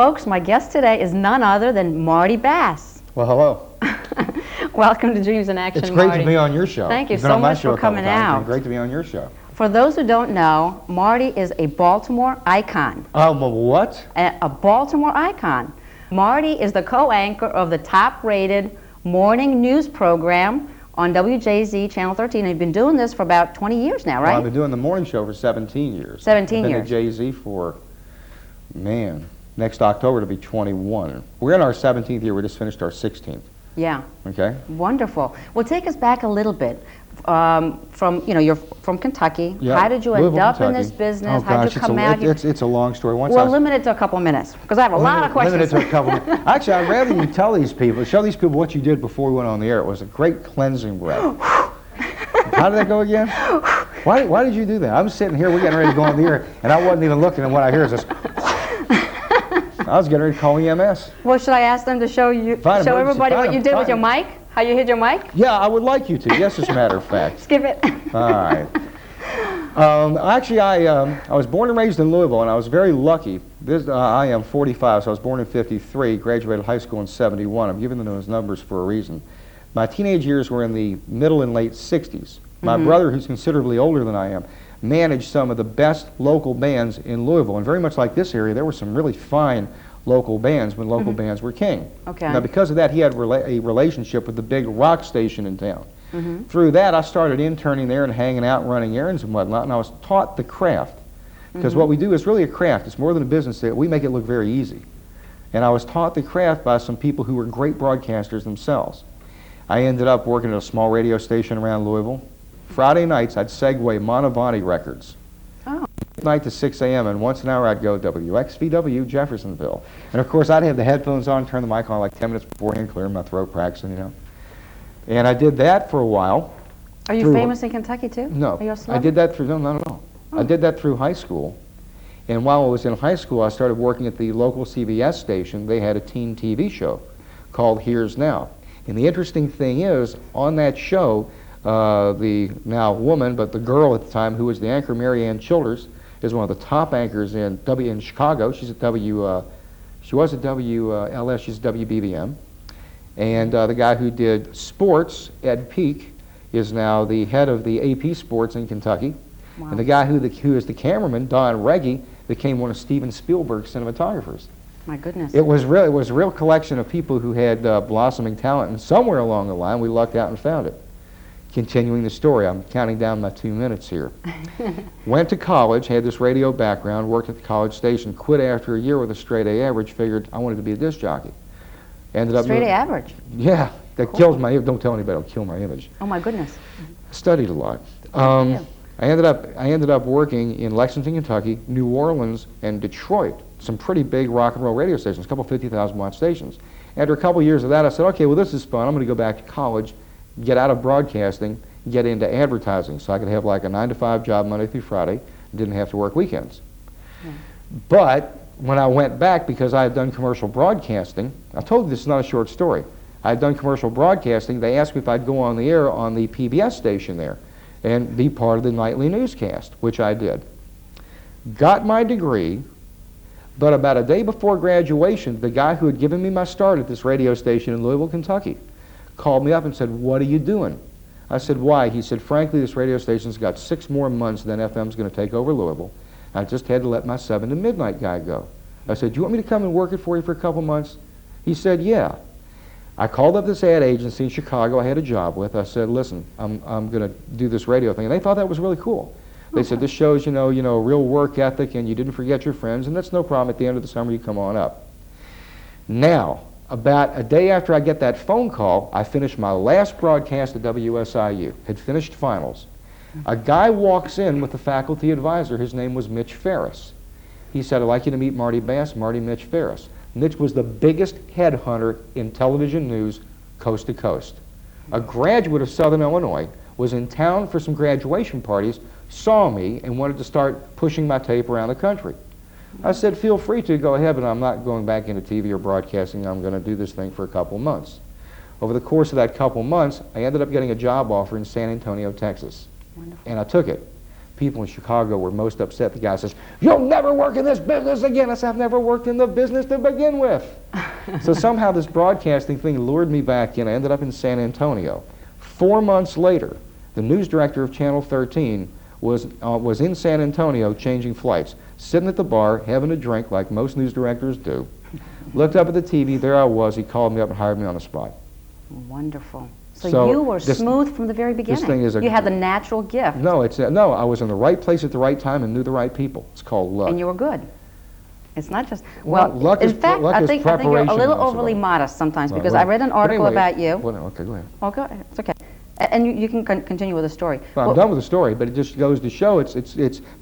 Folks, my guest today is none other than Marty Bass. Well, hello. Welcome to Dreams in Action, It's great Marty. to be on your show. Thank you You've been so on my much show for coming out. It's been great to be on your show. For those who don't know, Marty is a Baltimore icon. What? A Baltimore icon. Marty is the co-anchor of the top-rated morning news program on WJZ Channel 13. You've been doing this for about 20 years now, right? Well, I've been doing the morning show for 17 years. 17 years. I've been at JZ for, man, next October to be 21. We're in our 17th year. We just finished our 16th. Yeah. Okay. Wonderful. Well, take us back a little bit. From, you know, you're from Kentucky. Yeah. How did you end up in this business? How did you come out? It's a long story. Well, limit it to a couple of minutes, because I have a lot of questions. Limit it to a couple of minutes. Actually, I'd rather you tell these people, show these people what you did before we went on the air. It was a great cleansing breath. How did that go again? Why did you do that? I'm sitting here, we're getting ready to go on the air, and I wasn't even looking, and what I hear is this. I was getting ready to call EMS. Well, should I ask them to show everybody what you did with your mic? How you hid your mic? Yeah, I would like you to. Yes, as a matter of fact. Skip it. All right. Actually, I was born and raised in Louisville, and I was very lucky. I am 45, so I was born in 53, graduated high school in 71. I'm giving them those numbers for a reason. My teenage years were in the middle and late 60s. My brother, who's considerably older than I am, managed some of the best local bands in Louisville. And very much like this area, there were some really fine local bands when local bands were king. Okay. Now, because of that, he had a relationship with the big rock station in town. Through that, I started interning there and hanging out and running errands and whatnot, and I was taught the craft. Because what we do is really a craft. It's more than a business. We make it look very easy. And I was taught the craft by some people who were great broadcasters themselves. I ended up working at a small radio station around Louisville. Friday nights, I'd segue Montevanti records. Oh. Night to 6 a.m. and once an hour I'd go WXVW Jeffersonville. And of course I'd have the headphones on, turn the mic on like 10 minutes beforehand, clear my throat, practicing, you know. And I did that for a while. Are you famous in Kentucky too? No. Are you a celeb? I did that through, no, not at all. I did that through high school. And while I was in high school, I started working at the local CBS station. They had a teen TV show called Here's Now. And the interesting thing is, on that show, the now woman, but the girl at the time who was the anchor, Mary Ann Childers, is one of the top anchors in Chicago. She's at she was at WLS, she's at WBBM. And the guy who did sports, Ed Peake, is now the head of the AP Sports in Kentucky. Wow. And the guy who is the cameraman, Don Reggie, became one of Steven Spielberg's cinematographers. My goodness. It was a real collection of people who had blossoming talent, and somewhere along the line we lucked out and found it. Continuing the story, I'm counting down my 2 minutes here. Went to college, had this radio background, worked at the college station, quit after a year with a straight A average, figured I wanted to be a disc jockey. Ended up straight A average? Yeah, that kills my image. Don't tell anybody, it'll kill my image. Oh my goodness. Studied a lot. I ended up working in Lexington, Kentucky, New Orleans, and Detroit. Some pretty big rock and roll radio stations, a couple 50,000 watt stations. After a couple years of that, I said, okay, well this is fun. I'm going to go back to college, get out of broadcasting, get into advertising, so I could have like a 9-to-5 job Monday through Friday, didn't have to work weekends. Yeah. But when I went back, because I had done commercial broadcasting, I told you this is not a short story. I had done commercial broadcasting. They asked me if I'd go on the air on the PBS station there and be part of the nightly newscast, which I did. Got my degree, but about a day before graduation, the guy who had given me my start at this radio station in Louisville, Kentucky, called me up and said, "What are you doing?" I said, "Why?" He said, "Frankly, this radio station's got 6 more months than FM's going to take over Louisville. I just had to let my 7 to midnight guy go." I said, "Do you want me to come and work it for you for a couple months?" He said, "Yeah." I called up this ad agency in Chicago I had a job with. I said, "Listen, I'm going to do this radio thing." And they thought that was really cool. They said, "This shows, you know, real work ethic, and you didn't forget your friends, and that's no problem. At the end of the summer, you come on up." Now, about a day after I get that phone call, I finished my last broadcast at WSIU, had finished finals. A guy walks in with a faculty advisor. His name was Mitch Ferris. He said, "I'd like you to meet Marty Bass." Mitch Ferris. Mitch was the biggest headhunter in television news coast to coast. A graduate of Southern Illinois, was in town for some graduation parties, saw me and wanted to start pushing my tape around the country. I said, "Feel free to go ahead, but I'm not going back into TV or broadcasting. I'm going to do this thing for a couple months." Over the course of that couple months, I ended up getting a job offer in San Antonio, Texas. Wonderful. And I took it. people in Chicago were most upset. The guy says, "You'll never work in this business again." I said, "I've never worked in the business to begin with." So somehow this broadcasting thing lured me back in. I ended up in San Antonio. 4 months later, the news director of Channel 13 was in San Antonio changing flights, sitting at the bar, having a drink like most news directors do. Looked up at the TV, there I was. He called me up and hired me on the spot. Wonderful. So you were smooth from the very beginning. This thing is you had the natural gift. No, no, I was in the right place at the right time and knew the right people. It's called luck. And you were good. It's not just, luck in fact, I think you're a little overly modest sometimes, because I read an article about you. Okay, go ahead. Oh, go ahead. It's okay. And you can continue with the story. Well, I'm done with the story, but it just goes to show it's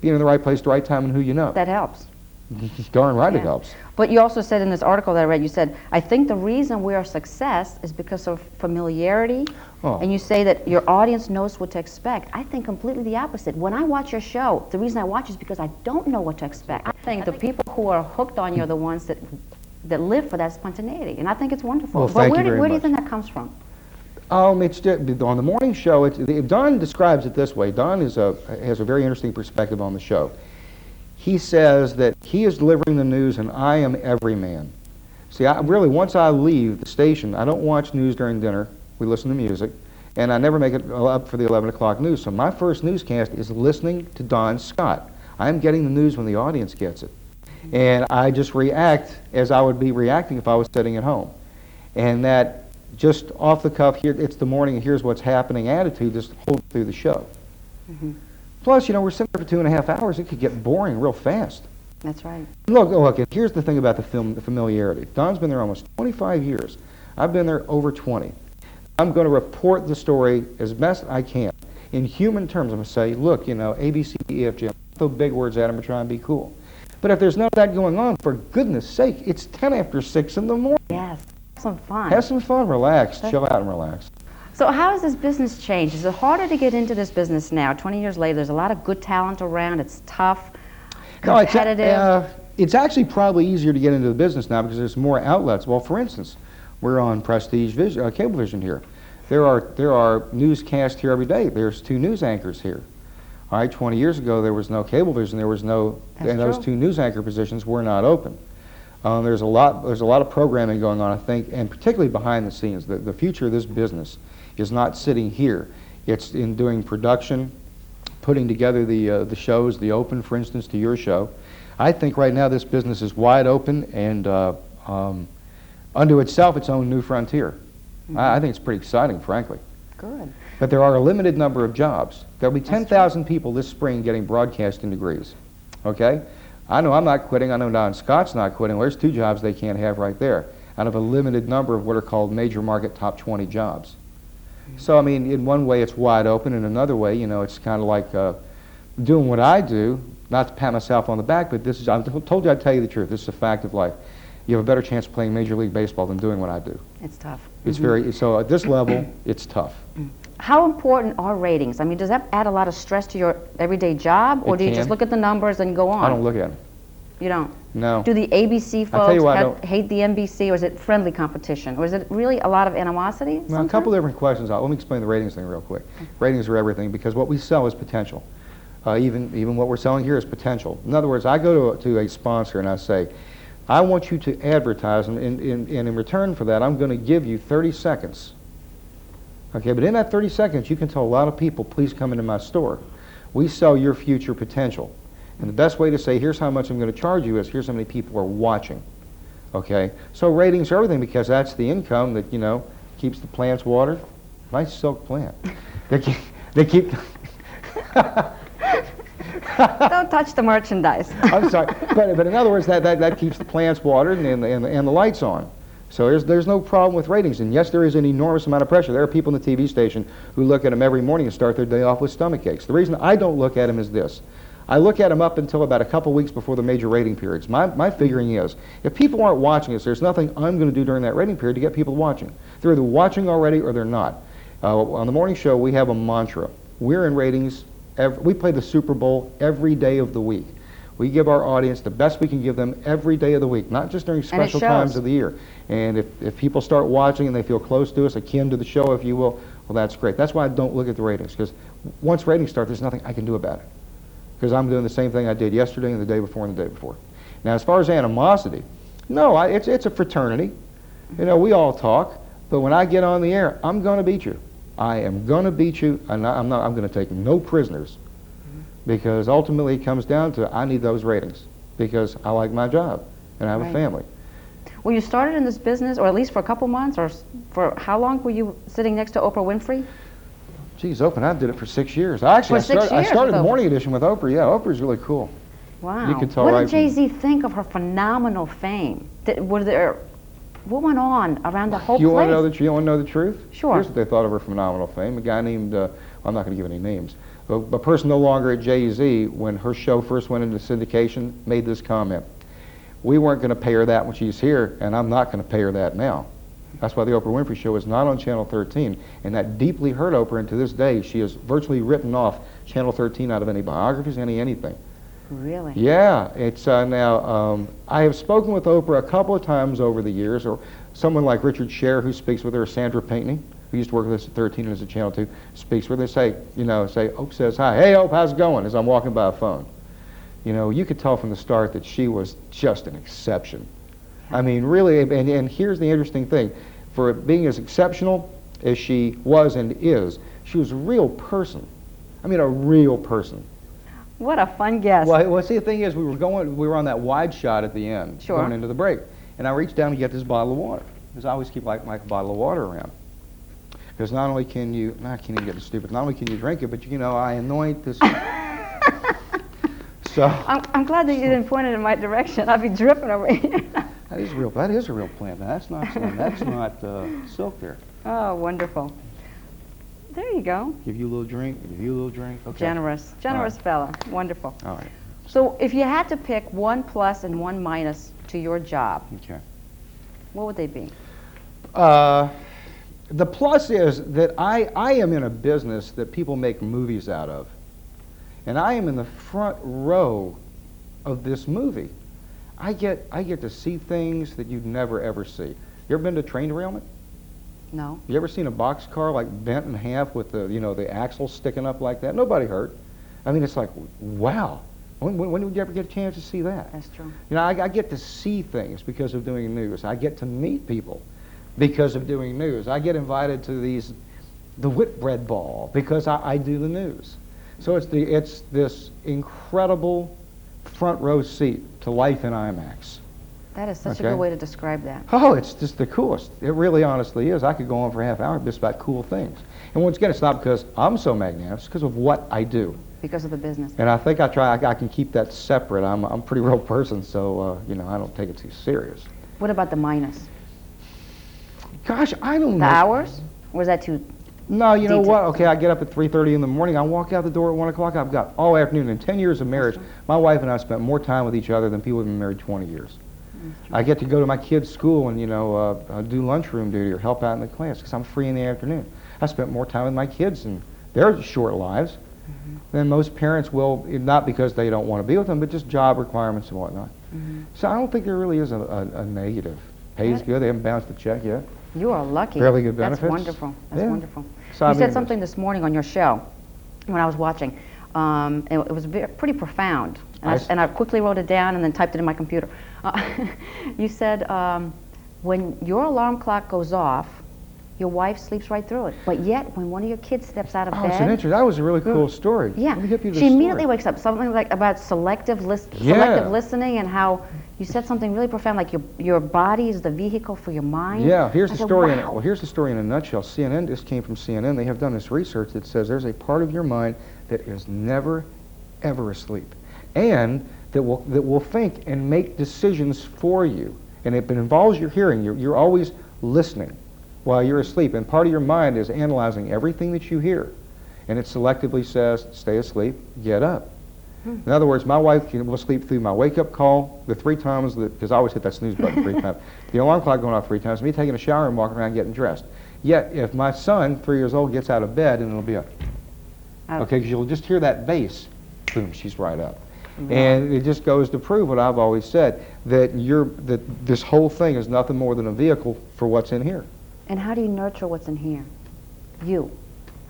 being in the right place at the right time and who you know. That helps. Darn right it helps. But you also said in this article that I read, you said, I think the reason we're a success is because of familiarity. Oh. And you say that your audience knows what to expect. I think completely the opposite. When I watch your show, the reason I watch is because I don't know what to expect. I think the people who are hooked on you are the ones that live for that spontaneity. And I think it's wonderful. Well, thank you very much. Where do you think that comes from? It's just, on the morning show, Don describes it this way. Don has a very interesting perspective on the show. He says that he is delivering the news and I am everyman. See, once I leave the station, I don't watch news during dinner. We listen to music. And I never make it up for the 11 o'clock news. So my first newscast is listening to Don Scott. I am getting the news when the audience gets it. And I just react as I would be reacting if I was sitting at home. And that just off the cuff, here it's the morning and here's what's happening attitude just holds through the show. Mm-hmm. Plus, we're sitting there for 2.5 hours. It could get boring real fast. That's right. Look, here's the thing about the familiarity. Don's been there almost 25 years. I've been there over 20. I'm going to report the story as best I can. In human terms, I'm going to say, look, A, B, C, D, E, F, G. Throw big words at them and try and be cool. But if there's none of that going on, for goodness sake, it's 10 after 6 in the morning. Yes. Have some fun. Have some fun. Relax. Chill out and relax. So how has this business changed? Is it harder to get into this business now? 20 years later, there's a lot of good talent around. It's tough, competitive. No, it's actually probably easier to get into the business now because there's more outlets. Well, for instance, we're on Prestige Cablevision here. There are newscasts here every day. There's 2 news anchors here. All right, 20 years ago there was no Cablevision. There was no, and those 2 news anchor positions were not open. There's a lot of programming going on, I think, and particularly behind the scenes. The future of this business is not sitting here. It's in doing production, putting together the shows, the open, for instance, to your show. I think right now this business is wide open and unto itself its own new frontier. Mm-hmm. I think it's pretty exciting, frankly. Good. But there are a limited number of jobs. There'll be 10,000 people this spring getting broadcasting degrees. Okay? I know I'm not quitting. I know Don Scott's not quitting. Well, there's 2 jobs they can't have right there out of a limited number of what are called major market top 20 jobs. So, I mean, in one way it's wide open. In another way, it's kind of like doing what I do, not to pat myself on the back, but this is, I told you I'd tell you the truth. This is a fact of life. You have a better chance of playing Major League Baseball than doing what I do. It's tough. It's so at this level, it's tough. How important are ratings? I mean, does that add a lot of stress to your everyday job, or do you just look at the numbers and go on? I don't look at them. You don't? No. Do the ABC folks hate the NBC, or is it friendly competition? Or is it really a lot of animosity? Well, a couple different questions. Let me explain the ratings thing real quick. Ratings are everything because what we sell is potential. Even what we're selling here is potential. In other words, I go to a sponsor and I say, I want you to advertise, and in return for that, I'm going to give you 30 seconds. Okay, but in that 30 seconds, you can tell a lot of people, please come into my store. We sell your future potential. And the best way to say, here's how much I'm going to charge you is, here's how many people are watching. Okay? So ratings are everything because that's the income that, keeps the plants watered. Nice silk plant. They keep... Don't touch the merchandise. I'm sorry. But in other words, that keeps the plants watered and the lights on. So there's no problem with ratings. And yes, there is an enormous amount of pressure. There are people in the TV station who look at them every morning and start their day off with stomach aches. The reason I don't look at them is this. I look at them up until about a couple weeks before the major rating periods. My figuring is, if people aren't watching us, there's nothing I'm going to do during that rating period to get people watching. They're either watching already or they're not. On the morning show, we have a mantra. We're in ratings. We play the Super Bowl every day of the week. We give our audience the best we can give them every day of the week, not just during special times of the year. And if people start watching and they feel close to us, akin to the show, if you will, well, that's great. That's why I don't look at the ratings, because once ratings start, there's nothing I can do about it. because I'm doing the same thing I did yesterday and the day before and the day before. Now, as far as animosity, no, it's a fraternity. You know, we all talk, but when I get on the air, I'm going to beat you. I am going to beat you, and I'm going to take no prisoners, because ultimately it comes down to I need those ratings because I like my job and I have a family. Well, you started in this business, or at least for a couple months, or for how long were you sitting next to Oprah Winfrey? Geez, Oprah, I did it for 6 years. Actually, I started the morning edition with Oprah. Yeah, Oprah's really cool. Wow. You could tell what did Jay-Z think of her phenomenal fame? What went on around the whole place? You want to know the truth? Sure. Here's what they thought of her phenomenal fame. A guy named, I'm not going to give any names, but a person no longer at Jay-Z, when her show first went into syndication, made this comment. We weren't going to pay her that when she's here, and I'm not going to pay her that now. That's why the Oprah Winfrey Show is not on Channel 13, and that deeply hurt Oprah, and to this day, she has virtually written off Channel 13 out of any biographies, anything. Really? Yeah, it's now, I have spoken with Oprah a couple of times over the years, or someone like Richard Scher, who speaks with her, Sandra Pinckney, who used to work with us at 13 and is at Channel 2, speaks with her. They say, Oprah says, hi, hey Oprah, how's it going, as I'm walking by a phone. You know, you could tell from the start that she was just an exception. I mean, really, and here's the interesting thing. For being as exceptional as she was and is, she was a real person. I mean, a real person. What a fun guest. Well, see, the thing is, we were on that wide shot at the end, going into the break. And I reached down to get this bottle of water, because I always keep like a bottle of water around. Because not only can you, I can't even get this stupid, not only can you drink it, but I anoint this. So I'm glad that you didn't point it in my direction. I'd be dripping over here. That is real. That is a real plant. Now, that's not silk there. Oh, wonderful. There you go. Give you a little drink. Give you a little drink. Okay. Generous fella. Wonderful. All right. So, if you had to pick one plus and one minus to your job, okay, what would they be? The plus is that I am in a business that people make movies out of. And I am in the front row of this movie. I get to see things that you'd never ever see. You ever been to train derailment? No. You ever seen a boxcar like bent in half with the axle sticking up like that? Nobody hurt. I mean, it's like, wow. When would you ever get a chance to see that? That's true. I get to see things because of doing news. I get to meet people because of doing news. I get invited to the Whitbread Ball because I do the news. So it's this incredible front row seat to life in IMAX. That is such a good way to describe that. Oh, it's just the coolest. It really honestly is. I could go on for a half hour just about cool things. And once again, it's not because I'm so magnanimous, it's because of what I do. Because of the business. And I think I can keep that separate. I'm a pretty real person, so I don't take it too serious. What about the minus? Gosh, I don't know. The hours? Or is that too? No, you know what? Okay, I get up at 3:30 in the morning. I walk out the door at 1 o'clock. I've got all afternoon. In 10 years of marriage, my wife and I spent more time with each other than people who've been married 20 years. I get to go to my kids' school and, do lunchroom duty or help out in the class because I'm free in the afternoon. I spent more time with my kids in their short lives than most parents will, not because they don't want to be with them, but just job requirements and whatnot. So I don't think there really is a negative. Pays good. They haven't bounced the check yet. You are lucky. Fairly good benefits. That's wonderful. That's wonderful. So you said something this morning on your show when I was watching. It was pretty profound. And I quickly wrote it down and then typed it in my computer. You said when your alarm clock goes off, your wife sleeps right through it. But yet, when one of your kids steps out of bed... That was a really cool story. Yeah. Let me get you she immediately wakes up. Something like about selective listening and how you said something really profound, like your body is the vehicle for your mind. Yeah, here's the story. Wow. Here's the story in a nutshell. This came from CNN. They have done this research that says there's a part of your mind that is never, ever asleep. And that will think and make decisions for you. And it involves your hearing. You're always listening while you're asleep. And part of your mind is analyzing everything that you hear. And it selectively says, stay asleep, get up. In other words, my wife will sleep through my wake-up call, the 3 times, because I always hit that snooze button 3 times, the alarm clock going off 3 times, me taking a shower and walking around getting dressed. Yet, if my son, 3 years old, gets out of bed, and it'll be okay, because you'll just hear that bass, boom, she's right up. And it just goes to prove what I've always said, that this whole thing is nothing more than a vehicle for what's in here. And how do you nurture what's in here?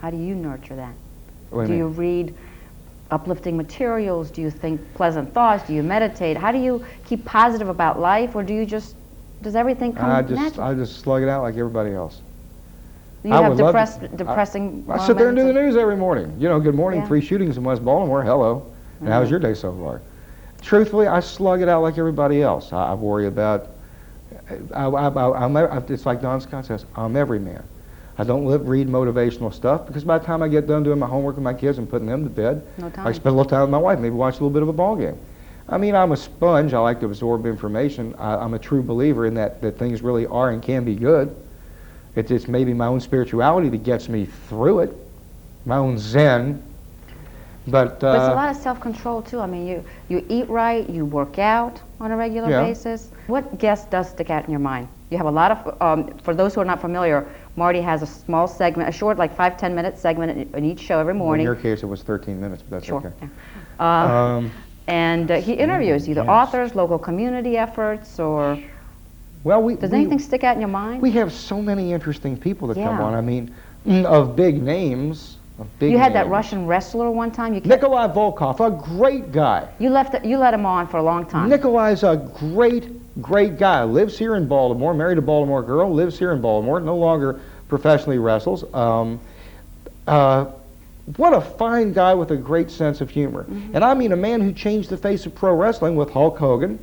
How do you nurture that? What do you read uplifting materials? Do you think pleasant thoughts? Do you meditate? How do you keep positive about life, or do you just, does everything come natural? I just slug it out like everybody else. You have depressing I sit there and do the news every morning. You know, good morning, Yeah. 3 shootings in West Baltimore, hello. And how's your day so far? Truthfully, I slug it out like everybody else. I worry about, it's like Don Scott says, I'm every man. I don't read motivational stuff because by the time I get done doing my homework with my kids and putting them to bed, No time. I spend a little time with my wife, maybe watch a little bit of a ball game. I mean, I'm a sponge. I like to absorb information. I'm a true believer in that things really are and can be good. It's maybe my own spirituality that gets me through it, my own zen. But it's a lot of self-control too. I mean, you eat right, you work out on a regular basis. What guest does stick out in your mind? You have a lot of, for those who are not familiar, Marty has a small segment, a short, like 5-10 minute segment in each show every morning. In your case, it was 13 minutes, but that's okay. Yeah. And he interviews either authors, local community efforts, or... Well, does anything stick out in your mind? We have so many interesting people that come on. I mean, of big names. You had that Russian wrestler one time. Nikolai Volkov, a great guy. You let him on for a long time. Nikolai's a great guy. Lives here in Baltimore, married a Baltimore girl, lives here in Baltimore, no longer professionally wrestles. What a fine guy with a great sense of humor. And I mean a man who changed the face of pro wrestling with Hulk Hogan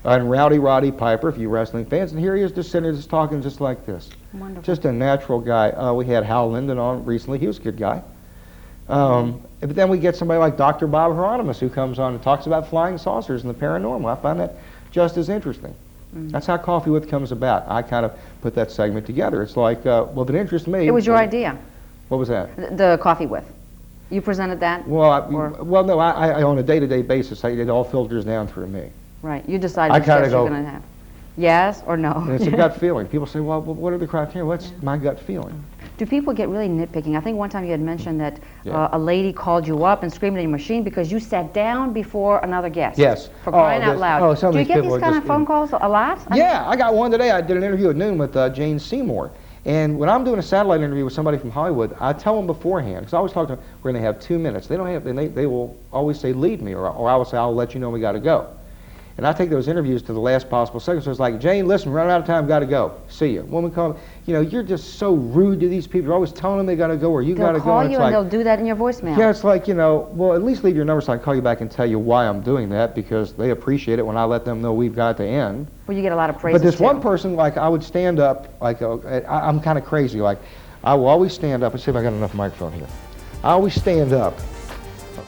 and Rowdy Roddy Piper, if you wrestling fans. And here he is just sitting there just talking just like this. Wonderful. Just a natural guy. We had Hal Linden on recently. He was a good guy. But then we get somebody like Dr. Bob Hieronymus who comes on and talks about flying saucers and the paranormal. I find that just as interesting. That's how Coffee With comes about. I kind of put that segment together. It's like, well, if it interests me... It was your idea. What was that? The Coffee With. You presented that? Well, no, I on a day-to-day basis, it all filters down through me. Right. You decide which guest you're going to have. Yes or no? And it's a gut feeling. People say, well, what are the criteria? What's my gut feeling? Do people get really nitpicking? I think one time you had mentioned that a lady called you up and screamed at your machine because you sat down before another guest. Yes. For crying out loud. Do you get these kind of phone calls a lot? Yeah, I got one today. I did an interview at noon with Jane Seymour. And when I'm doing a satellite interview with somebody from Hollywood, I tell them beforehand, because I always talk to them, we're going to have 2 minutes. They don't have, they will always say, lead me, or I will say, I'll let you know we got to go. And I take those interviews to the last possible second. So it's like, Jane, listen, running out of time, got to go. See you. Woman called, you know, you're just so rude to these people. You're always telling them they got to go or you got to go. They'll call you and they'll do that in your voicemail. Yeah, it's like, you know, well, at least leave your number so I can call you back and tell you why I'm doing that, because they appreciate it when I let them know we've got to end. Well, you get a lot of praise. But this one person, like, I would stand up, like, I'm kind of crazy. Like, I will always stand up. Let's see if I got enough microphone here. I always stand up.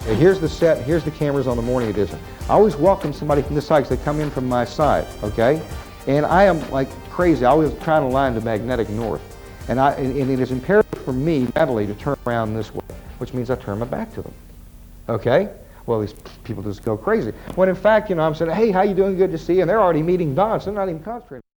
Okay, here's the set, here's the cameras on the morning edition. I always welcome somebody from this side because they come in from my side, okay? And I am like crazy. I always try to line the magnetic north. And it is imperative for me, mentally, to turn around this way, which means I turn my back to them, okay? Well, these people just go crazy. When in fact, you know, I'm saying, hey, how you doing? Good to see you. And they're already meeting Don, so they're not even concentrating.